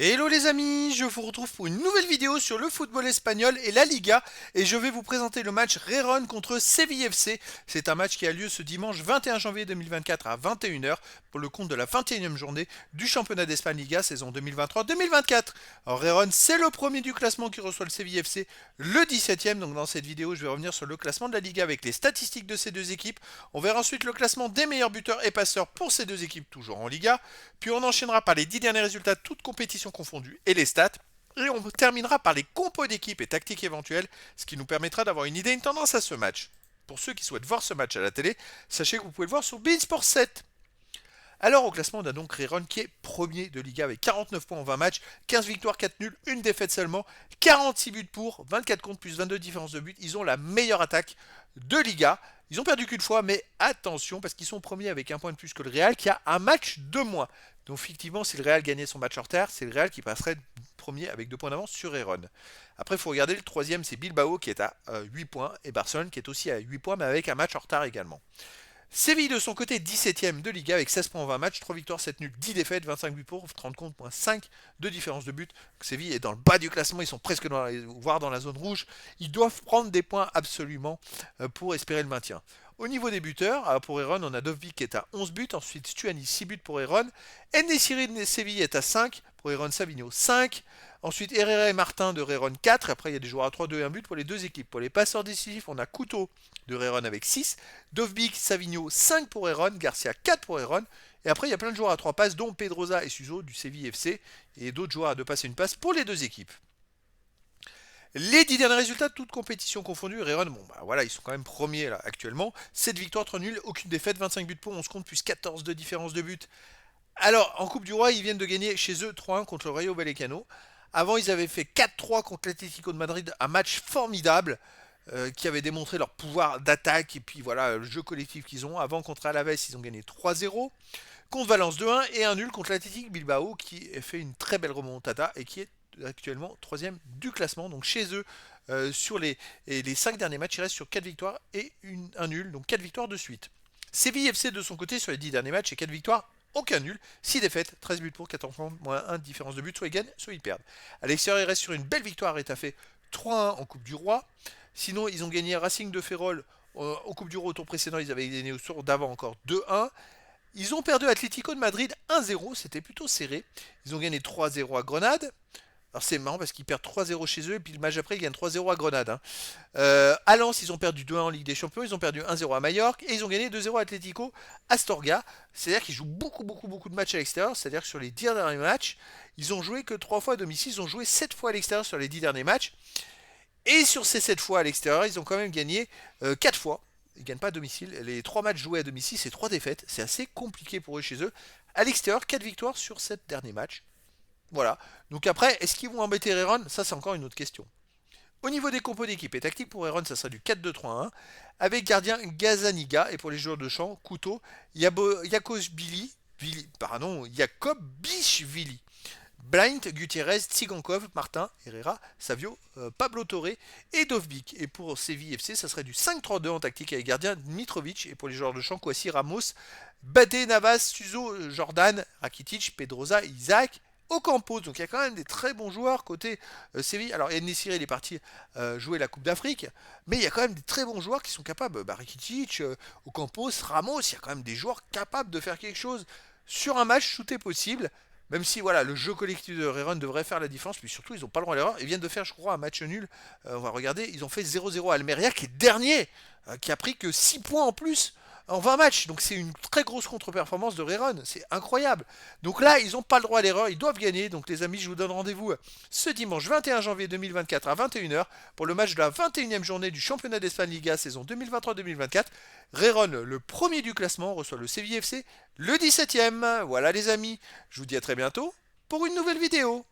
Hello les amis, je vous retrouve pour une nouvelle vidéo sur le football espagnol et la Liga et je vais vous présenter le match Rérone contre Séville FC. C'est un match qui a lieu ce dimanche 21 janvier 2024 à 21h pour le compte de la 21e journée du championnat d'Espagne Liga saison 2023-2024. Alors Rérone, c'est le premier du classement qui reçoit le Séville FC, le 17e. Donc dans cette vidéo, je vais revenir sur le classement de la Liga avec les statistiques de ces deux équipes. On verra ensuite le classement des meilleurs buteurs et passeurs pour ces deux équipes toujours en Liga. Puis on enchaînera par les 10 derniers résultats toutes compétitions confondues et les stats. Et on terminera par les compos d'équipe et tactiques éventuelles, ce qui nous permettra d'avoir une idée, une tendance à ce match. Pour ceux qui souhaitent voir ce match à la télé, sachez que vous pouvez le voir sur beIN Sport 7. Alors au classement, on a donc Rérone qui est premier de Liga avec 49 points en 20 matchs, 15 victoires, 4 nuls, une défaite seulement, 46 buts pour, 24 contre plus 22 différences de buts. Ils ont la meilleure attaque de Liga. Ils ont perdu qu'une fois, mais attention parce qu'ils sont premiers avec un point de plus que le Real qui a un match de moins. Donc effectivement, si le Real gagnait son match en retard, c'est le Real qui passerait premier avec 2 points d'avance sur Rérone. Après, il faut regarder le troisième, c'est Bilbao qui est à 8 points et Barcelone qui est aussi à 8 points mais avec un match en retard également. Séville de son côté 17ème de Liga avec 16 points en 20 matchs, 3 victoires, 7 nuls, 10 défaites, 25 buts pour, 30 contre, moins 5 de différence de but. Séville est dans le bas du classement, ils sont presque voire dans la zone rouge. Ils doivent prendre des points absolument pour espérer le maintien. Au niveau des buteurs, pour Eron, on a Dovbyk qui est à 11 buts, ensuite Stuani 6 buts pour Eron, Enesiri de Séville est à 5, pour Eron Savigno 5, ensuite Herrera et Martin de Rérone 4, après il y a des joueurs à 3, 2 et 1 but pour les deux équipes. Pour les passeurs décisifs, on a Couteau de Rérone avec 6, Dovbyk, Savigno 5 pour Rérone, Garcia 4 pour Rérone, et après il y a plein de joueurs à 3 passes, dont Pedrosa et Suso du Séville FC, et d'autres joueurs à 2 passes et une passe pour les deux équipes. Les 10 derniers résultats, toutes compétitions confondues, Rérone, bon bah voilà, ils sont quand même premiers là actuellement. 7 victoires, 3 nuls, aucune défaite, 25 buts pour, 11 comptes, plus 14 de différence de but. Alors, en Coupe du Roi, ils viennent de gagner chez eux 3-1 contre le Rayo Vallecano. Avant, ils avaient fait 4-3 contre l'Atlético de Madrid, un match formidable qui avait démontré leur pouvoir d'attaque et puis voilà le jeu collectif qu'ils ont. Avant, contre Alaves, ils ont gagné 3-0. Contre Valence 2-1 et un nul contre l'Athletic Bilbao qui a fait une très belle remontada et qui est actuellement troisième du classement. Donc chez eux, sur les 5 derniers matchs, il reste sur 4 victoires et un nul, donc 4 victoires de suite. Séville FC de son côté, sur les 10 derniers matchs, et 4 victoires, aucun nul, 6 défaites, 13 buts pour, 14 points, moins 1 différence de but, soit ils gagnent, soit ils perdent. À l'extérieur, ils restent sur une belle victoire étaffée 3-1 en Coupe du Roi. Sinon, ils ont gagné Racing de Ferrol au Coupe du Roi au tour précédent, ils avaient gagné au tour d'avant encore 2-1. Ils ont perdu Atlético de Madrid 1-0, c'était plutôt serré. Ils ont gagné 3-0 à Grenade. Alors c'est marrant parce qu'ils perdent 3-0 chez eux et puis le match après ils gagnent 3-0 à Grenade. Hein. À Lens ils ont perdu 2-1 en Ligue des Champions, ils ont perdu 1-0 à Majorque et ils ont gagné 2-0 à Atlético Astorga. C'est-à-dire qu'ils jouent beaucoup de matchs à l'extérieur, c'est-à-dire que sur les 10 derniers matchs, ils ont joué que 3 fois à domicile, ils ont joué 7 fois à l'extérieur sur les 10 derniers matchs. Et sur ces 7 fois à l'extérieur, ils ont quand même gagné 4 fois. Ils ne gagnent pas à domicile. Les 3 matchs joués à domicile, c'est 3 défaites. C'est assez compliqué pour eux chez eux. À l'extérieur, 4 victoires sur 7 derniers matchs. Voilà. Donc après, est-ce qu'ils vont embêter Rérone? Ça, c'est encore une autre question. Au niveau des compos d'équipe et tactique pour Rérone, ça sera du 4-2-3-1 avec gardien Gazaniga et pour les joueurs de champ, Couteau, Jakobishvili, Blind, Gutiérrez, Tsigankov, Martin, Herrera, Savio, Pablo Torre et Dovbyk. Et pour Séville FC, ça serait du 5-3-2 en tactique avec gardien Mitrovic. Et pour les joueurs de champ, Kwasi, Ramos, Bade, Navas, Suzo, Jordan, Rakitic, Pedrosa, Isaac, Ocampos. Donc il y a quand même des très bons joueurs côté Séville. Alors Enesiri il est parti jouer la Coupe d'Afrique, mais il y a quand même des très bons joueurs qui sont capables. Rakitic, Ocampos, Ramos, il y a quand même des joueurs capables de faire quelque chose sur un match, tout est possible. Même si voilà, le jeu collectif de Rérone devrait faire la différence, puis surtout ils n'ont pas le droit à l'erreur. Ils viennent de faire, je crois, un match nul. On va regarder, ils ont fait 0-0 à Almeria, qui est dernier, qui a pris que 6 points en plus en 20 matchs. Donc c'est une très grosse contre-performance de Rérone, c'est incroyable. Donc là, ils n'ont pas le droit à l'erreur, ils doivent gagner. Donc les amis, je vous donne rendez-vous ce dimanche 21 janvier 2024 à 21h pour le match de la 21e journée du championnat d'Espagne Liga saison 2023-2024. Rérone, le premier du classement, reçoit le Séville FC, le 17e. Voilà les amis, je vous dis à très bientôt pour une nouvelle vidéo.